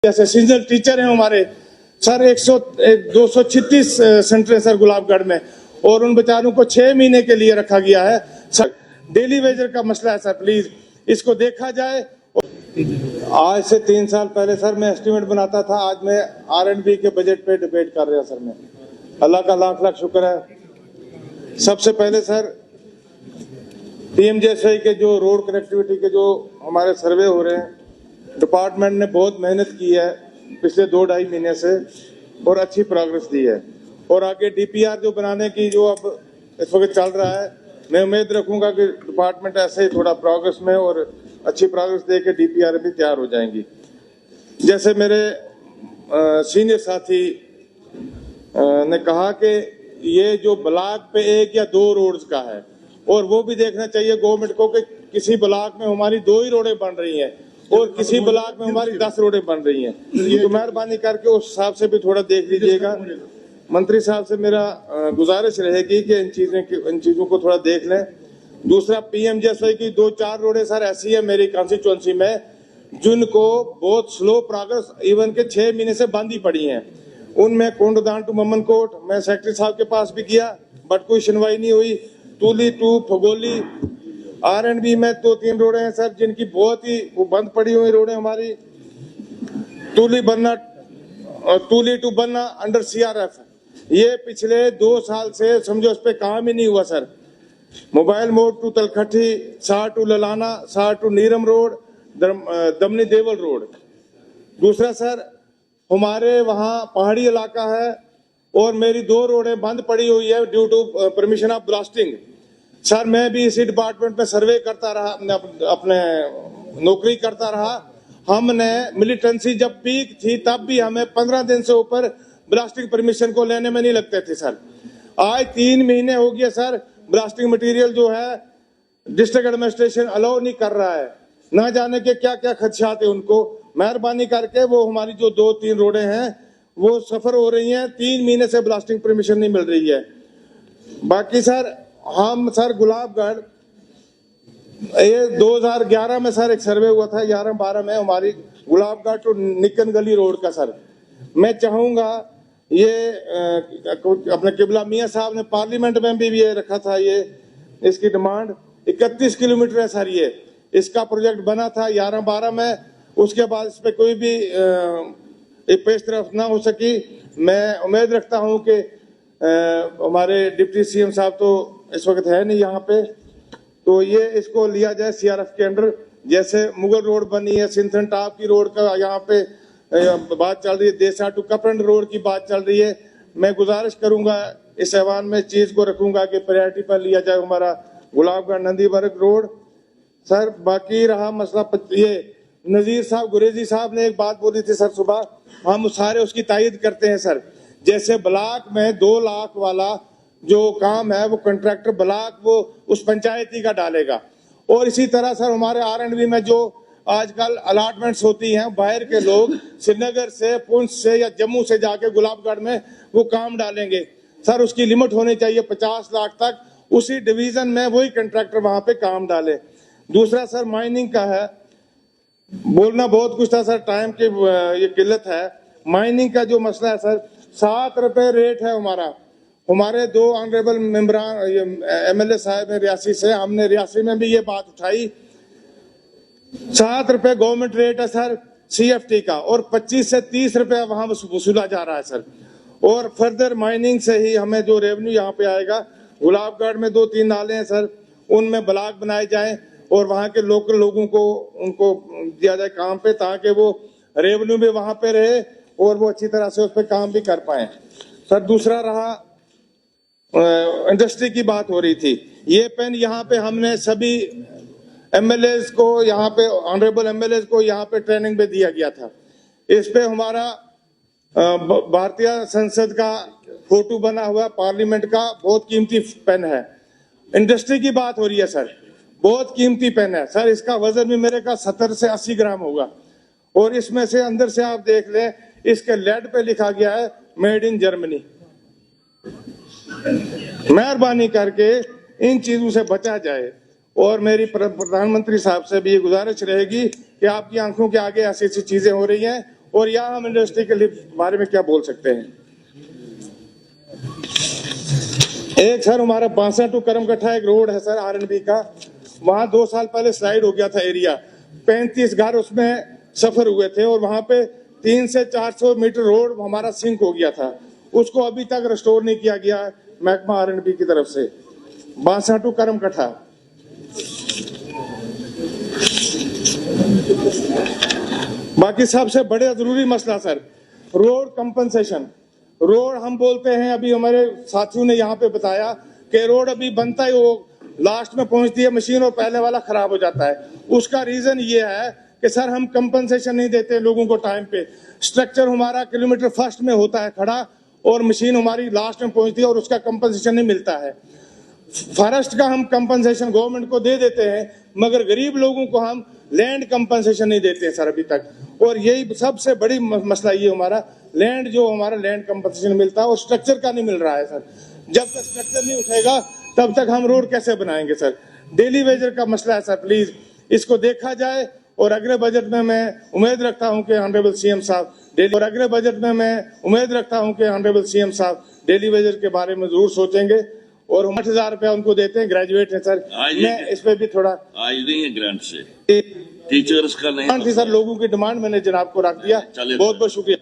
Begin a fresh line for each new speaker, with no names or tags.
जैसे seasonal teacher हैं हमारे सर 236 सेंटर है सर गुलाबगढ़ में, और उन बेचारों को 6 महीने के लिए रखा गया है सर। डेली वेजर का मसला है सर, प्लीज इसको देखा जाए। आज से 3 साल पहले सर मैं एस्टिमेट बनाता था, आज मैं R&B के बजट पे डिबेट कर रहा सर। मैं अल्लाह का लाख लाख शुक्र है। सबसे पहले सर PMJSY के जो रोड कनेक्टिविटी के जो हमारे सर्वे हो रहे हैं, डिपार्टमेंट ने बहुत मेहनत की है पिछले 2-2.5 महीने से और अच्छी प्रोग्रेस दी है। और आगे DPR जो बनाने की जो अब इस वक्त चल रहा है, मैं उम्मीद रखूंगा कि डिपार्टमेंट ऐसे ही थोड़ा प्रोग्रेस में और अच्छी प्रोग्रेस दे के DPR भी तैयार हो जाएंगी। जैसे मेरे सीनियर साथी ने कहा कि ये जो ब्लॉक पे 1 या 2 रोड्स का है, और वो भी देखना चाहिए गवर्नमेंट को कि किसी ब्लॉक में हमारी 2 ही रोडें बन रही हैं और किसी ब्लॉक में हमारी 10 रोडें बन रही हैं। तो मेहरबानी करके उस हिसाब से भी थोड़ा देख लीजिएगा। मंत्री साहब से मेरा गुजारिश रहेगी कि इन चीजों को थोड़ा देख लें। दूसरा, PMJSY की 2-4 रोडें सर ऐसी है मेरी कॉन्स्टिट्यूएंसी में जिनको बहुत स्लो प्रोग्रेस इवन के 6 महीने से बंद ही पड़ी हैं। उनमें कोंडदान टू ममनकोट मैं सेक्रेटरी साहब के पास भी किया बट कोई सुनवाई नहीं हुई। तुली टू फगोली R&B में 2-3 रोडें हैं सर जिनकी बहुत ही वो बंद पड़ी हुई रोडें हमारी। तुली टू बन्ना अंडर CRF, ये पिछले 2 साल से समझो इस पे काम ही नहीं हुआ सर। मोबाइल मोड to Talkhatti, Sar to Lalana, Sar to Neeram road, Damni Deval road. दूसरा सर, हमारे वहाँ पहाड़ी इलाका है और मेरी 2 रोडें बंद पड़ी हुई है due to permission of blasting. Sir मैं भी इसी डिपार्टमेंट में सर्वे करता रहा, अपने नौकरी करता रहा। हमने मिलिटेंसी जब पीक थी तब भी हमें 15 दिन से ऊपर ब्लास्टिंग परमिशन को लेने में नहीं लगते थे सर। आज 3 महीने हो गए सर, ब्लास्टिंग मटेरियल जो है डिस्ट्रिक्ट एडमिनिस्ट्रेशन अलाउ नहीं कर रहा है। ना जाने के क्या क्या खदशात है उनको। मेहरबानी करके वो हमारी जो 2-3 रोडें हैं वो सफर हो रही हैं, 3 महीने से ब्लास्टिंग परमिशन नहीं मिल रही है। बाकी सर हम सर गुलाबगढ़ ये 2011 में सर एक सर्वे हुआ था, 11-12 में हमारी गुलाबगढ़ टू निकन गली रोड का सर। मैं चाहूंगा ये अपने किबला मियां साहब ने पार्लियामेंट में भी ये रखा था, ये इसकी डिमांड 31 किलोमीटर है सर। ये इसका प्रोजेक्ट बना था 11-12 में, उसके बाद इस पे कोई भी पेश तरफ ना हो सकी। मैं उम्मीद रखता हूं कि हमारे डिप्टी CM साहब तो इस वक्त है नहीं यहाँ पे, तो ये इसको लिया जाए CRF के अंडर। जैसे मुगल रोड बनी है, सिंथन टॉप की रोड का यहाँ पे बात चल रही है, देसा टू कपरंड रोड की बात चल रही है। मैं गुजारिश करूंगा इस ऐवान में चीज को रखूंगा कि प्रायोरिटी पर लिया जाए हमारा गुलाबगढ़ नंदीवर्ग रोड सर। बाकी रहा मसला ये नजीर साहब गुरेजी साहब ने एक बात बोली थी सर सुबह, हम सारे उसकी तायद करते हैं सर। जैसे ब्लॉक में 2 लाख वाला जो काम है वो कंट्रैक्टर ब्लॉक वो उस पंचायती का डालेगा, और इसी तरह सर हमारे R&B में जो आजकल अलॉटमेंट्स होती हैं, बाहर के लोग श्रीनगर से, पुंछ से या जम्मू से जाके गुलाबगढ़ में वो काम डालेंगे सर। उसकी लिमिट होनी चाहिए 50 लाख तक, उसी डिवीजन में वही कंट्रैक्टर वहां पे काम डाले। दूसरा सर माइनिंग का है, बोलना बहुत कुछ था सर, टाइम की ये किल्लत है। माइनिंग का जो मसला है सर, 7 रुपए रेट है हमारा। हमारे 2 ऑनरेबल मेंबरान MLA साहब हैं रियासी से, हमने रियासी में भी ये बात उठाई। 7 रुपए गवर्नमेंट रेट है सर CFT का, और 25 से 30 रुपए वहां वसूला जा रहा है सर। और फर्दर माइनिंग से ही हमें जो रेवेन्यू यहाँ पे आएगा। गुलाबगढ़ में 2-3 नाले हैं सर, उनमें ब्लॉक बनाए जाए और वहां के लोकल लोगों को उनको दिया जाए काम पे, ताकि वो रेवेन्यू भी वहां पे रहे और वो अच्छी तरह से उस पर काम भी कर पाए सर। दूसरा रहा इंडस्ट्री की बात हो रही थी। ये पेन यहाँ पे हमने सभी MLAs को, यहाँ पे ऑनरेबल MLAs को यहाँ पे ट्रेनिंग पे दिया गया था। इस पे हमारा भारतीय संसद का फोटो बना हुआ पार्लियामेंट का बहुत कीमती पेन है। इंडस्ट्री की बात हो रही है सर, बहुत कीमती पेन है सर। इसका वजन भी मेरे का 70 से 80 ग्राम होगा, और इसमें से अंदर से आप देख लें इसके लेड पे लिखा गया है मेड इन जर्मनी। मेहरबानी करके इन चीजों से बचा जाए। और मेरी प्रधानमंत्री साहब से भी ये गुजारिश रहेगी कि आपकी आंखों के आगे ऐसी ऐसी चीजें हो रही हैं और यहाँ हम इंडस्ट्री के बारे में क्या बोल सकते हैं। एक सर हमारा बांसा टू करमकट्ठा एक रोड है सर आरएनबी का, वहां 2 साल पहले स्लाइड हो गया था एरिया, 35 घर उसमें सफर हुए थे और वहां पे 300 से 400 मीटर रोड हमारा सिंक हो गया था, उसको अभी तक रिस्टोर नहीं किया गया महकमा आरएनबी की तरफ से। बांसा टू करमकट्ठा, बाकी सबसे बड़े जरूरी मसला सर रोड कंपनसेशन। रोड हम बोलते हैं, अभी हमारे साथियों ने यहाँ पे बताया कि रोड अभी बनता है, वो लास्ट में पहुंचती है मशीन और पहले वाला खराब हो जाता है। उसका रीजन ये है कि सर हम कंपनसेशन नहीं देते लोगों को टाइम पे। स्ट्रक्चर हमारा किलोमीटर फर्स्ट में होता है खड़ा और मशीन हमारी लास्ट में पहुंचती है और उसका कंपनसेशन नहीं मिलता है। फॉरेस्ट का हम कंपनसेशन गवर्नमेंट को दे देते हैं, मगर गरीब लोगों को हम लैंड कंपनसेशन नहीं देते हैं सर अभी तक। और यही सबसे बड़ी मसला ये हमारा लैंड, जो हमारा लैंड कंपनसेशन मिलता है और स्ट्रक्चर का नहीं मिल रहा है सर। जब तक स्ट्रक्चर नहीं उठेगा तब तक हम रोड कैसे बनाएंगे सर। डेली वेजर का मसला है सर, प्लीज इसको देखा जाए। और अगले बजट में मैं उम्मीद रखता हूं कि ऑनरेबल सीएम साहब डेली वेजर के बारे में जरूर सोचेंगे। और 8,000 रुपया उनको देते हैं, ग्रेजुएट है सर। मैं इस पे भी थोड़ा
आज नहीं है ग्रांट से, टीचर्स का नहीं
थी सर, लोगों की डिमांड मैंने जनाब को रख दिया। बहुत बहुत शुक्रिया।